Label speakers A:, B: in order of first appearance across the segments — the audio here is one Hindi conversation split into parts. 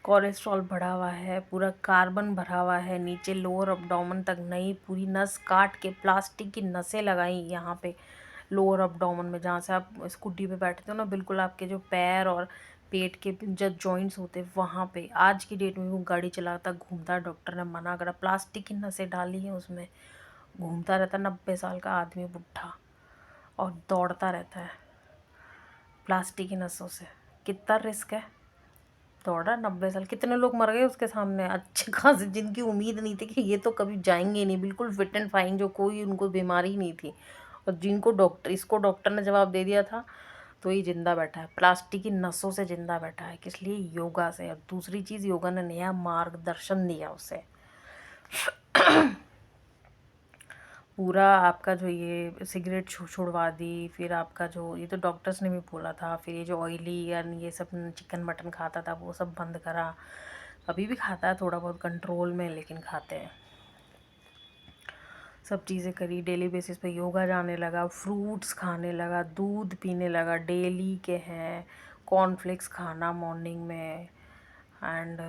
A: कोलेस्ट्रॉल बढ़ा हुआ है, पूरा कार्बन भरा हुआ है, नीचे लोअर अब्डोमेन तक नई पूरी नस काट के प्लास्टिक की नसें लगाई यहाँ पे लोअर अब्डोमेन में, जहाँ से आप स्कूटी पे बैठते हो ना, बिल्कुल आपके जो पैर और पेट के जो जॉइंट्स होते हैं वहाँ पे। आज की डेट में वो गाड़ी चलाता घूमता, डॉक्टर ने मना करा, प्लास्टिक की नसें डाली हैं उसमें, घूमता रहता 90 साल का आदमी बुढ़ा और दौड़ता रहता है प्लास्टिक की नसों से। कितना रिस्क है। दौड़ा 90 साल, कितने लोग मर गए उसके सामने, अच्छे खासे, जिनकी उम्मीद नहीं थी कि ये तो कभी जाएंगे ही नहीं, बिल्कुल फिट एंड फाइन, जो कोई उनको बीमारी नहीं थी, और जिनको डॉक्टर ने जवाब दे दिया था, तो ये जिंदा बैठा है प्लास्टिक की नसों से, जिंदा बैठा है। किस लिए? योगा से। और दूसरी चीज़, योगा ने नया मार्गदर्शन दिया उसे। पूरा आपका जो ये सिगरेट छुड़वा दी, फिर आपका जो ये तो डॉक्टर्स ने भी बोला था, फिर ये जो ऑयली या ये सब चिकन मटन खाता था वो सब बंद करा। अभी भी खाता है थोड़ा बहुत कंट्रोल में, लेकिन खाते हैं। सब चीज़ें करी, डेली बेसिस पे योगा जाने लगा, फ्रूट्स खाने लगा, दूध पीने लगा डेली के हैं, कॉर्नफ्लेक्स खाना मॉर्निंग में, एंड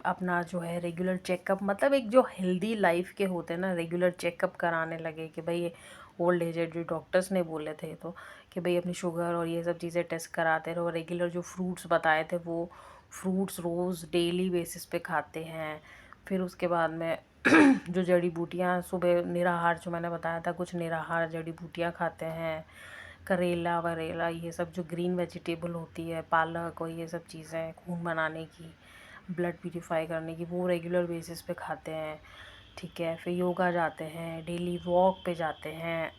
A: अपना जो है रेगुलर चेकअप, मतलब एक जो हेल्दी लाइफ के होते हैं ना, रेगुलर चेकअप कराने लगे कि भाई ये ओल्ड एज जो डॉक्टर्स ने बोले थे, तो कि भाई अपनी शुगर और ये सब चीज़ें टेस्ट कराते रहो। रेगुलर जो फ्रूट्स बताए थे वो फ्रूट्स रोज़ डेली बेसिस पे खाते हैं। फिर उसके बाद में जो जड़ी बूटियाँ, सुबह निराहार जो मैंने बताया था, कुछ निराहार जड़ी बूटियाँ खाते हैं, करेला वरेला, ये सब जो ग्रीन वेजिटेबल होती है, पालक और ये सब चीज़ें खून बनाने की, ब्लड प्यूरिफाई करने की, वो रेगुलर बेसिस पे खाते हैं। ठीक है, फिर योगा जाते हैं, डेली वॉक पे जाते हैं।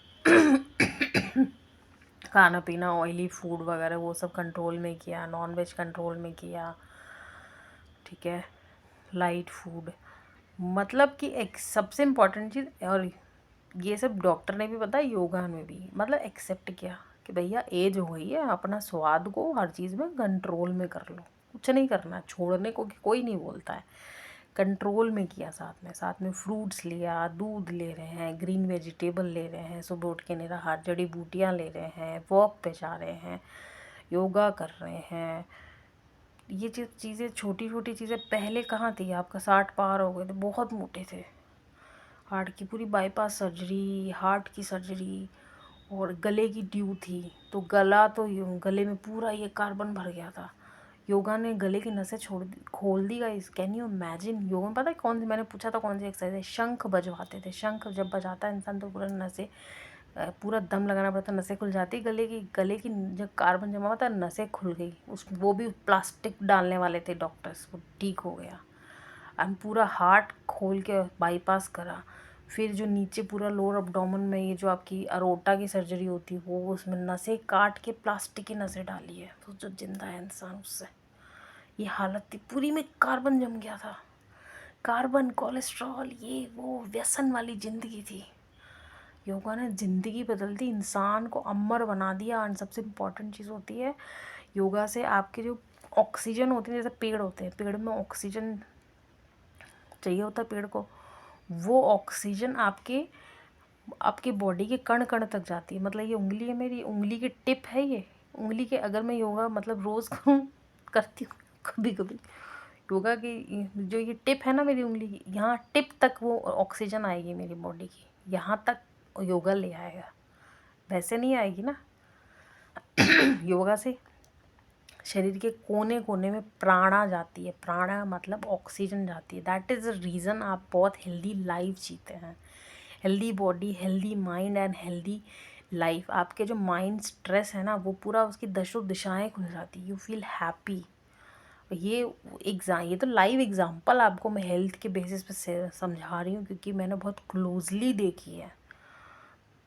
A: खाना पीना ऑयली फूड वगैरह वो सब कंट्रोल में किया, नॉन वेज कंट्रोल में किया। ठीक है, लाइट फूड, मतलब कि एक सबसे इम्पॉर्टेंट चीज़, और ये सब डॉक्टर ने भी बताया, योगा में भी, मतलब एक्सेप्ट किया कि भैया एज हो गई है, अपना स्वाद को हर चीज़ में कंट्रोल में कर लो, कुछ नहीं करना, छोड़ने को कोई नहीं बोलता है, कंट्रोल में किया। साथ में फ्रूट्स लिया, दूध ले रहे हैं, ग्रीन वेजिटेबल ले रहे हैं, सुबह उठ के निराहार जड़ी बूटियाँ ले रहे हैं, वॉक पे जा रहे हैं, योगा कर रहे हैं। ये चीज़ें, छोटी छोटी चीज़ें पहले कहाँ थी। आपका 60 पार हो गए थे, बहुत मोटे थे, हार्ट की पूरी बाईपास सर्जरी, हार्ट की सर्जरी, और गले की ड्यू थी, तो गला तो गले में पूरा ये कार्बन भर गया था। योगा ने गले की नसें खोल दी guys, can you imagine. Yoga में पता है कौन सी, मैंने पूछा था कौन सी एक्सरसाइज है, शंख बजवाते थे। शंख जब बजाता है इंसान तो पूरा नसें, पूरा दम लगाना पड़ता, नसें खुल जाती। गले की जब कार्बन जमा होता है नसें खुल गई, उस वो भी प्लास्टिक डालने वाले थे डॉक्टर्स, वो ठीक हो गया। एंड पूरा हार्ट खोल के बाईपास करा। फिर जो नीचे पूरा लोअर अब्डोमेन में ये जो आपकी अरोटा की सर्जरी होती है, वो उसमें नसें काट के प्लास्टिक की नसें डाली है, तो जो जिंदा है इंसान उससे। ये हालत थी, पूरी में कार्बन जम गया था, कार्बन, कोलेस्ट्रॉल, ये वो व्यसन वाली ज़िंदगी थी। योगा ने ज़िंदगी बदल दी, इंसान को अमर बना दिया। एंड सबसे इम्पोर्टेंट चीज़ होती है योगा से, आपके जो ऑक्सीजन होती है, जैसे पेड़ होते हैं, पेड़ में ऑक्सीजन चाहिए होता है पेड़ को, वो ऑक्सीजन आपके आपके बॉडी के कण कण तक जाती है। मतलब ये उंगली है मेरी, उंगली की टिप है ये, उंगली के, अगर मैं योगा मतलब रोज़ करती हूँ कभी कभी, योगा की जो ये टिप है ना मेरी उंगली की, यहाँ टिप तक वो ऑक्सीजन आएगी मेरी बॉडी की, यहाँ तक योगा ले आएगा, वैसे नहीं आएगी ना। योगा से शरीर के कोने कोने में प्राणा जाती है, प्राणा मतलब ऑक्सीजन जाती है। दैट इज़ द रीज़न आप बहुत हेल्दी लाइफ जीते हैं, healthy body, healthy mind and healthy life. आपके जो माइंड स्ट्रेस है ना, वो पूरा उसकी दशों दिशाएं खुल जाती, यू फील हैप्पी। ये तो लाइव एग्जांपल आपको मैं हेल्थ के बेसिस पे समझा रही हूँ, क्योंकि मैंने बहुत क्लोजली देखी है।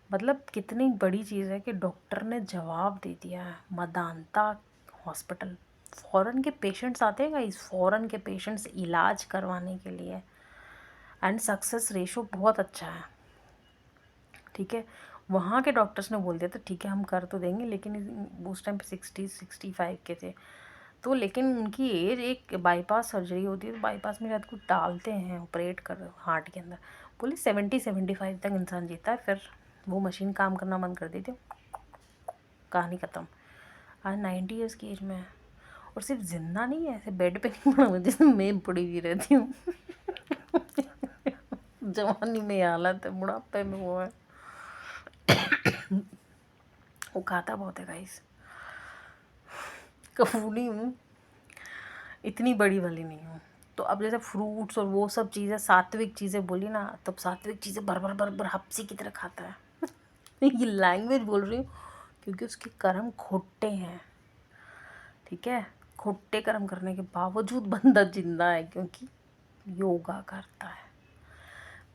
A: मतलब कितनी बड़ी चीज़ है कि डॉक्टर ने जवाब दे दिया है। मदांता हॉस्पिटल, फॉरेन के पेशेंट्स आते हैं गाइस, फॉरेन के पेशेंट्स इलाज करवाने के लिए, एंड सक्सेस रेशो बहुत अच्छा है। ठीक है, वहाँ के डॉक्टर्स ने बोल दिया था ठीक है हम कर तो देंगे, लेकिन उस टाइम पे 60-65 के थे, तो लेकिन उनकी एज, एक बाईपास सर्जरी होती है तो बाईपास में शायद कुछ डालते हैं ऑपरेट कर हार्ट के अंदर, बोले 70-75 तक इंसान जीता है, फिर वो मशीन काम करना बंद कर देती है, कहानी ख़त्म। आज 90 ईयर्स की एज में है, और सिर्फ जिंदा नहीं है, ऐसे बेड पे नहीं पड़ा हुआ जैसे मैं पड़ी हुई रहती हूँ। जवानी में ये हालत है, बुढ़ापे में वो है। वो खाता बहुत है गाइस, कफूली हूँ, इतनी बड़ी वाली नहीं हूँ। तो अब जैसे फ्रूट्स और वो सब चीज़ें, सात्विक चीज़ें बोली ना, तब सात्विक चीज़ें भर भर भर भर हप्सी की तरह खाता है। ये लैंग्वेज बोल रही हूँ क्योंकि उसके कर्म खोटे हैं, ठीक है। खोटे कर्म करने के बावजूद बंदा जिंदा है क्योंकि योगा करता है।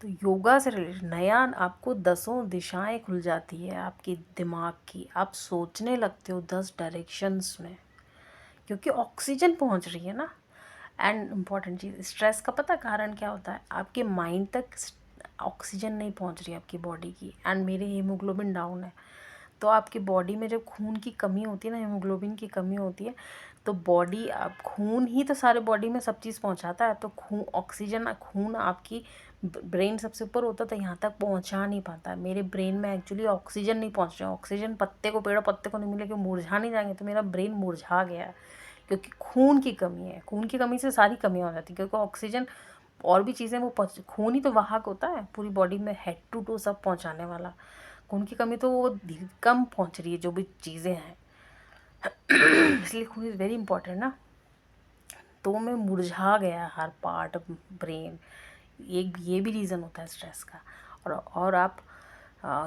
A: तो योगा से रिलेटेड नया आपको 10 दिशाएं खुल जाती है आपकी दिमाग की, आप सोचने लगते हो 10 डायरेक्शंस में, क्योंकि ऑक्सीजन पहुंच रही है ना। एंड इम्पॉर्टेंट चीज़, स्ट्रेस का पता कारण क्या होता है, आपके माइंड तक ऑक्सीजन नहीं पहुंच रही है आपकी बॉडी की, एंड मेरे हीमोग्लोबिन डाउन है। तो आपकी बॉडी में जब खून की कमी होती है ना, हीमोग्लोबिन की कमी होती है, तो बॉडी, आप खून ही तो सारे बॉडी में सब चीज़ पहुंचाता है। तो खून, ऑक्सीजन, खून आपकी ब्रेन सबसे ऊपर होता है तो यहाँ तक पहुंचा नहीं पाता है। मेरे ब्रेन में एक्चुअली ऑक्सीजन नहीं पहुंच रहा है। ऑक्सीजन पत्ते को, पेड़ पत्ते को नहीं मिले कि मुरझा नहीं जाएंगे, तो मेरा ब्रेन मुरझा गया है क्योंकि खून की कमी है। खून की कमी से सारी कमियाँ हो जाती है, क्योंकि ऑक्सीजन और भी चीज़ें वो खून ही तो वाहक होता है पूरी बॉडी में, हेड टू टू सब पहुँचाने वाला। खून की कमी तो वो कम पहुँच रही है जो भी चीज़ें हैं। इसलिए खून इज़ वेरी इंपॉर्टेंट ना। तो मैं मुरझा गया हर पार्ट ऑफ ब्रेन, एक ये भी रीज़न होता है स्ट्रेस का। और आप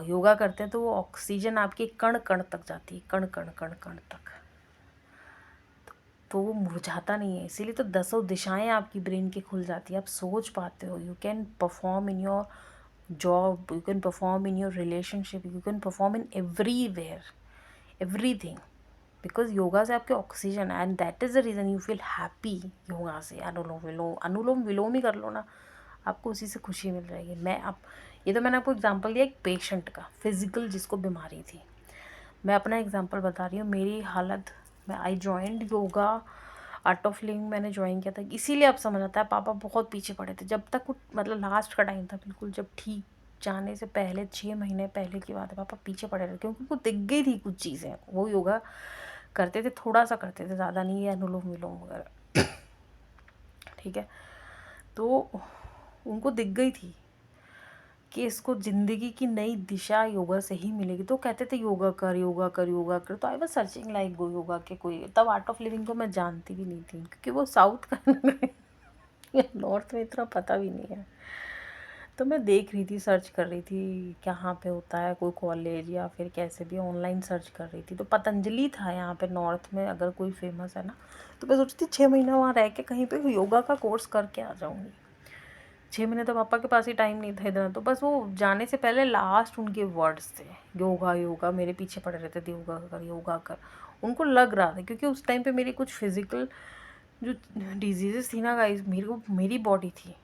A: योगा करते हैं तो वो ऑक्सीजन आपके कण कण तक जाती है, कण कण कण कण तक, तो वो मुरझाता नहीं है। इसीलिए तो 10 दिशाएं आपकी ब्रेन की खुल जाती है, आप सोच पाते हो। You can perform in your job, you can perform in your relationship, you can perform in everywhere, everything, because yoga से आपके oxygen, and that is the reason you feel happy. Yoga से अनुलोम विलोम ही कर लो ना, आपको उसी से खुशी मिल जाएगी। मैं आप, ये तो मैंने आपको एग्जांपल दिया एक पेशेंट का, फिजिकल जिसको बीमारी थी। मैं अपना एग्जांपल बता रही हूँ, मेरी हालत, मैं I joined yoga, art of living मैंने ज्वाइन किया था, इसीलिए आप समझ आता है पापा बहुत पीछे पड़े थे। जब तक मतलब लास्ट का टाइम था बिल्कुल, जब ठीक जाने से पहले 6 महीने पहले की बात है, पापा पीछे पड़े रहे क्योंकि उनको दिख गई थी कुछ चीज़ें। वो योगा करते थे, थोड़ा सा करते थे, ज़्यादा नहीं, ये अनुलोम विलोम वगैरह, ठीक है। तो उनको दिख गई थी कि इसको ज़िंदगी की नई दिशा योगा से ही मिलेगी। तो कहते थे योगा कर, योगा कर, योगा कर। तो I was searching like go yoga के कोई, तब आर्ट ऑफ लिविंग को मैं जानती भी नहीं थी क्योंकि वो साउथ का नॉर्थ में इतना पता भी नहीं है। तो मैं देख रही थी, सर्च कर रही थी कहाँ पे होता है कोई कॉलेज, या फिर कैसे भी ऑनलाइन सर्च कर रही थी। तो पतंजलि था यहाँ पे नॉर्थ में, अगर कोई फेमस है ना। तो मैं सोचती 6 महीना वहाँ रह के कहीं पे योगा का कोर्स करके आ जाऊँगी। 6 महीने तो पापा के पास ही टाइम नहीं था इधर, तो बस वो जाने से पहले लास्ट उनके वर्ड्स थे योगा योगा, मेरे पीछे पड़े रहते थे योगा कर, योगा कर। उनको लग रहा था क्योंकि उस टाइम पे मेरी कुछ फिज़िकल जो डिजीज़ेस थी ना गाइस, मेरी बॉडी थी,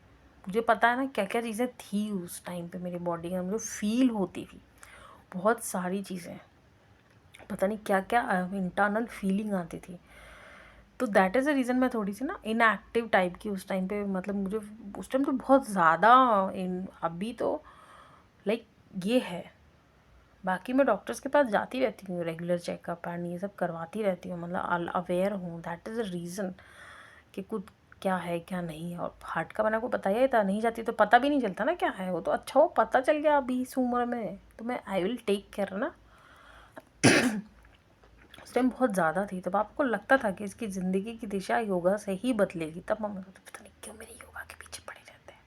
A: मुझे पता है ना क्या क्या चीज़ें थी उस टाइम पे मेरी बॉडी में, मुझे फील होती थी बहुत सारी चीज़ें, पता नहीं क्या क्या इंटरनल फीलिंग आती थी। तो दैट इज़ द रीज़न मैं थोड़ी सी ना इनएक्टिव टाइप की उस टाइम पे, मतलब मुझे उस टाइम तो बहुत ज़्यादा इन, अभी तो लाइक ये है। बाकी मैं डॉक्टर्स के पास जाती रहती हूँ, रेगुलर चेकअप एंड ये सब करवाती रहती हूँ, मतलब अवेयर हूँ। दैट इज़ द रीज़न कि कुछ क्या है क्या नहीं है। और हार्ट का मैंने को बताया ही था, नहीं जाती तो पता भी नहीं चलता ना क्या है वो, तो अच्छा वो पता चल गया अभी इस उम्र में, तो मैं आई विल टेक केयर ना। उस टाइम बहुत ज़्यादा थी, तब आपको लगता था कि इसकी ज़िंदगी की दिशा योगा से ही बदलेगी। तब मम्मी को पता नहीं क्यों मेरे योगा के पीछे पड़े रहते हैं,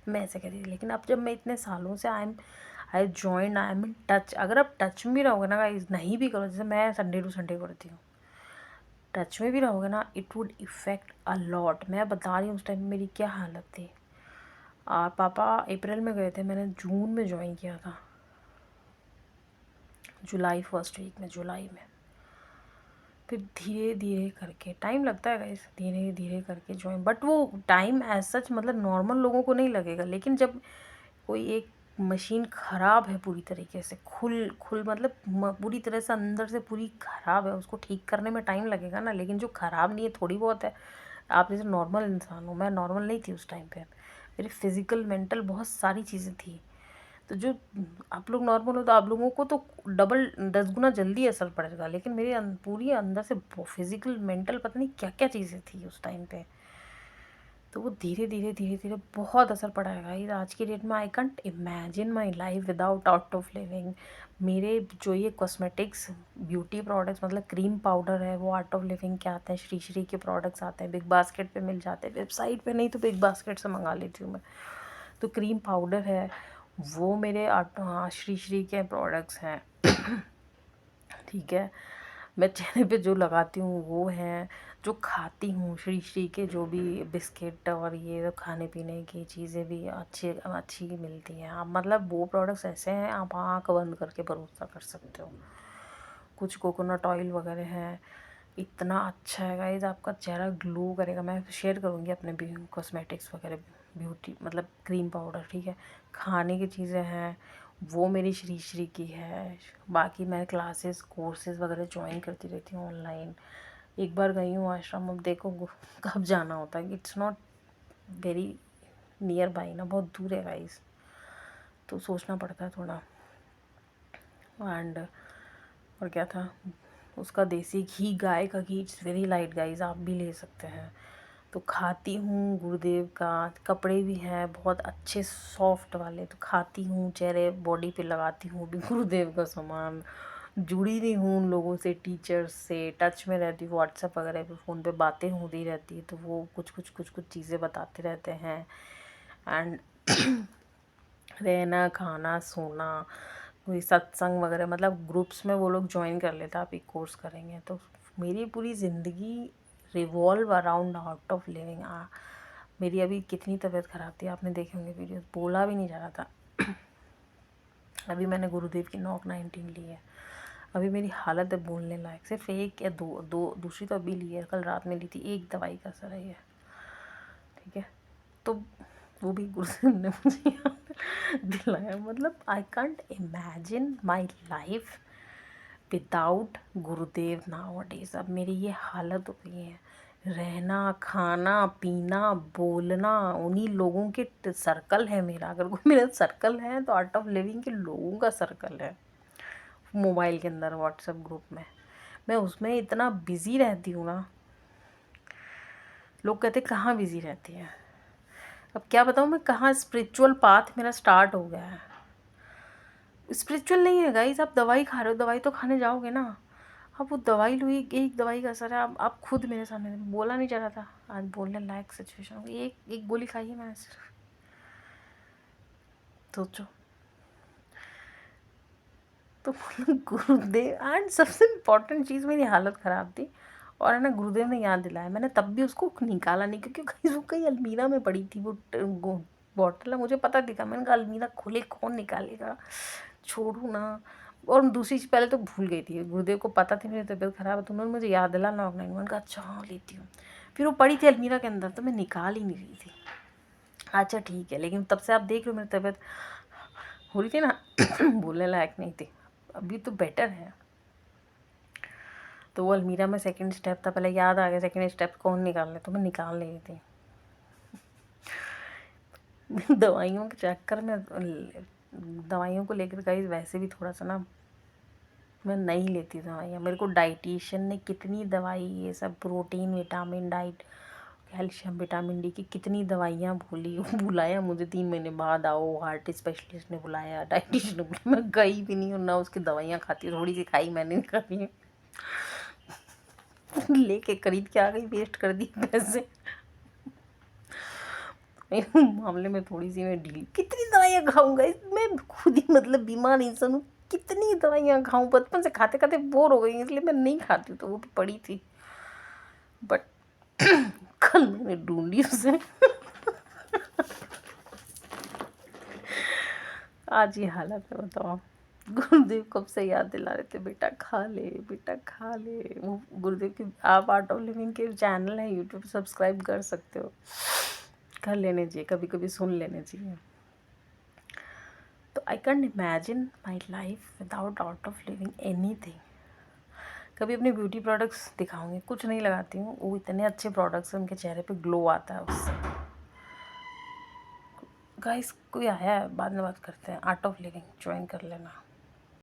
A: मैं ऐसे कहती थी। लेकिन अब जब मैं इतने सालों से I join, I am in touch. अगर आप टच में रहोगे ना गाइस, नहीं भी करो, जैसे मैं संडे टू संडे करती हूँ, टच में भी रहोगे ना, it would effect a lot. मैं बता रही हूँ उस टाइम मेरी क्या हालत थी। और पापा अप्रैल में गए थे, मैंने जून में ज्वाइन किया था, जुलाई फर्स्ट वीक में, जुलाई में। फिर धीरे धीरे करके, टाइम लगता है गाइस, धीरे धीरे करके ज्वाइन, बट वो टाइम एज सच मतलब नॉर्मल लोगों को नहीं लगेगा। लेकिन जब कोई एक मशीन ख़राब है पूरी तरीके से, खुल मतलब पूरी तरह से अंदर से पूरी ख़राब है, उसको ठीक करने में टाइम लगेगा ना। लेकिन जो ख़राब नहीं है, थोड़ी बहुत है, आप जैसे नॉर्मल इंसान हो, मैं नॉर्मल नहीं थी उस टाइम पे, मेरी फिज़िकल मेंटल बहुत सारी चीज़ें थी। तो जो आप लोग नॉर्मल हो तो आप लोगों को तो डबल 10 गुना जल्दी असर पड़ेगा, लेकिन मेरे पूरी अंदर से फिजिकल मेंटल पता नहीं क्या क्या चीज़ें थी उस टाइम पे, तो वो धीरे धीरे धीरे धीरे बहुत असर पड़ा है गाइस। आज की डेट में I can't imagine my life without out of living. मेरे जो ये कॉस्मेटिक्स ब्यूटी प्रोडक्ट्स मतलब क्रीम पाउडर है वो आउट ऑफ लिविंग के आते हैं, श्री श्री के प्रोडक्ट्स आते हैं, बिग बास्केट पे मिल जाते हैं, वेबसाइट पे नहीं तो बिग बास्केट से मंगा लेती हूँ मैं। तो क्रीम पाउडर है वो मेरे श्री श्री के प्रोडक्ट्स हैं। ठीक है, मैं चेहरे पे जो लगाती हूँ वो है, जो खाती हूँ श्री श्री के जो भी बिस्किट और ये खाने पीने की चीज़ें भी अच्छी अच्छी मिलती हैं। आप मतलब वो प्रोडक्ट्स ऐसे हैं आप आँख बंद करके भरोसा कर सकते हो। कुछ कोकोनट ऑयल वगैरह है, इतना अच्छा है गाइस, आपका चेहरा ग्लो करेगा। मैं शेयर करूँगी अपने भी कॉस्मेटिक्स वगैरह ब्यूटी मतलब क्रीम पाउडर। ठीक है, खाने की चीज़ें हैं वो मेरी श्री श्री की है। बाकी मैं क्लासेस कोर्सेज वगैरह ज्वाइन करती रहती हूँ ऑनलाइन। एक बार गई हूँ आश्रम, अब देखो कब जाना होता है, it's not very near by ना, बहुत दूर है गाइस, तो सोचना पड़ता है थोड़ा। एंड और क्या था, उसका देसी घी, गाय का घी, इट्स वेरी लाइट गाइस, आप भी ले सकते हैं। तो खाती हूँ गुरुदेव का, कपड़े भी हैं बहुत अच्छे सॉफ्ट वाले, तो खाती हूँ, चेहरे बॉडी पे लगाती हूँ भी गुरुदेव का सामान। जुड़ी नहीं हूँ उन लोगों से, टीचर्स से टच में रहती हूँ, व्हाट्सएप वगैरह पे फ़ोन पे बातें होती रहती है, तो वो कुछ चीज़ें बताते रहते हैं। एंड रहना खाना सोना, कोई सत्संग वगैरह मतलब ग्रुप्स में वो लोग ज्वाइन कर लेते हैं, आप एक कोर्स करेंगे तो मेरी पूरी ज़िंदगी revolve around out of living. मेरी अभी कितनी तबीयत ख़राब थी, आपने देखे होंगे वीडियो, बोला भी नहीं जा रहा था। अभी मैंने गुरुदेव की नॉक 19 ली है, अभी मेरी हालत है बोलने लायक, सिर्फ एक या दो दूसरी तो अभी ली है, कल रात में ली थी, एक दवाई का असर है ये। ठीक है, तो वो भी गुरुदेव ने मुझे याद दिलाया। मतलब I can't imagine my life without Gurudev nowadays. अब मेरी ये हालत हो गई है, रहना खाना पीना बोलना उन्हीं लोगों के सर्कल है मेरा। अगर कोई मेरा सर्कल है तो आर्ट ऑफ लिविंग के लोगों का सर्कल है, मोबाइल के अंदर व्हाट्सएप ग्रुप में मैं उसमें इतना बिज़ी रहती हूँ ना, लोग कहते कहाँ बिज़ी रहती है। अब क्या बताऊँ मैं कहाँ स्पिरिचुअल पाथ मेरा स्टार्ट हो गया है। स्पिरिचुअल नहीं है गाइस, आप दवाई खा रहे हो, दवाई तो खाने जाओगे ना, आप वो दवाई लो, एक दवाई का असर है। आप खुद मेरे सामने बोला नहीं जा रहा था, आज बोलने लायक सिचुएशन हो गई। एक गोली खाई है मैंने सिर्फ, सोचो। तो गुरुदेव एंड सबसे इम्पोर्टेंट चीज़, मेरी हालत ख़राब थी और है ना गुरुदेव ने याद दिलाया, मैंने तब भी उसको निकाला नहीं क्योंकि कहीं वो कहीं अलमीरा में पड़ी थी वो बॉटल है, मुझे पता दिखा, मैंने कहा अलमीरा खोले कौन निकालेगा, छोड़ू ना। और दूसरी चीज़ पहले तो भूल गई थी, गुरुदेव को पता थी मेरी तबीयत ख़राब है तो उन्होंने मुझे याद दिला ना ऑनलाइन, मैंने कहा अच्छा हाँ लेती हूँ। फिर वो पड़ी थी अलमीरा के अंदर तो मैं निकाल ही नहीं रही थी। अच्छा ठीक है, लेकिन तब से आप देख लो मेरी तबीयत हो रही थी ना बोलने लायक नहीं थी, अभी तो बेटर है। तो वो अलमीरा में सेकंड स्टेप था, पहले याद आ गया सेकंड स्टेप कौन निकाल ले, तो मैं निकाल नहीं रही थी। दवाइयों के चक्कर में दवाइयों को लेकर गाइस वैसे भी थोड़ा सा ना मैं नहीं लेती दवाइयाँ। मेरे को डाइटिशियन ने कितनी दवाई ये सब protein vitamin diet calcium vitamin D की कितनी दवाइयाँ बुलाया मुझे 3 महीने बाद, आओ हार्ट स्पेशलिस्ट ने बुलाया, डाइटिशियन ने बुलाया, मैं गई भी नहीं हूँ ना उसकी दवाइयाँ खाती, थोड़ी सी खाई मैंने नहीं खाई लेके खरीद के आ गई, वेस्ट कर दिए पैसे। मामले में थोड़ी सी मैं ढीली, कितनी दवाइयाँ खाऊंगा, मैं खुद ही मतलब बीमार इंसान हूँ, कितनी दवाइयाँ खाऊं, बचपन से खाते खाते बोर हो गई इसलिए मैं नहीं खाती, तो वो भी पड़ी थी बट कल मैंने ढूंढी उसे आज ये हालत है, बताओ। गुरुदेव कब से याद दिला रहे थे बेटा खा ले बेटा खा ले। वो गुरुदेव की आप आर्ट ऑफ लिविंग के चैनल है यूट्यूब, सब्सक्राइब कर सकते हो, कर लेने चाहिए, कभी कभी सुन लेने चाहिए। तो I can't imagine my life without out of living any thing. कभी अपने ब्यूटी प्रोडक्ट्स दिखाऊंगी, कुछ नहीं लगाती हूँ, वो इतने अच्छे प्रोडक्ट्स हैं, उनके चेहरे पे ग्लो आता है उससे। गाइस कोई आया है, बाद में बात करते हैं। आर्ट ऑफ लिविंग ज्वाइन कर लेना।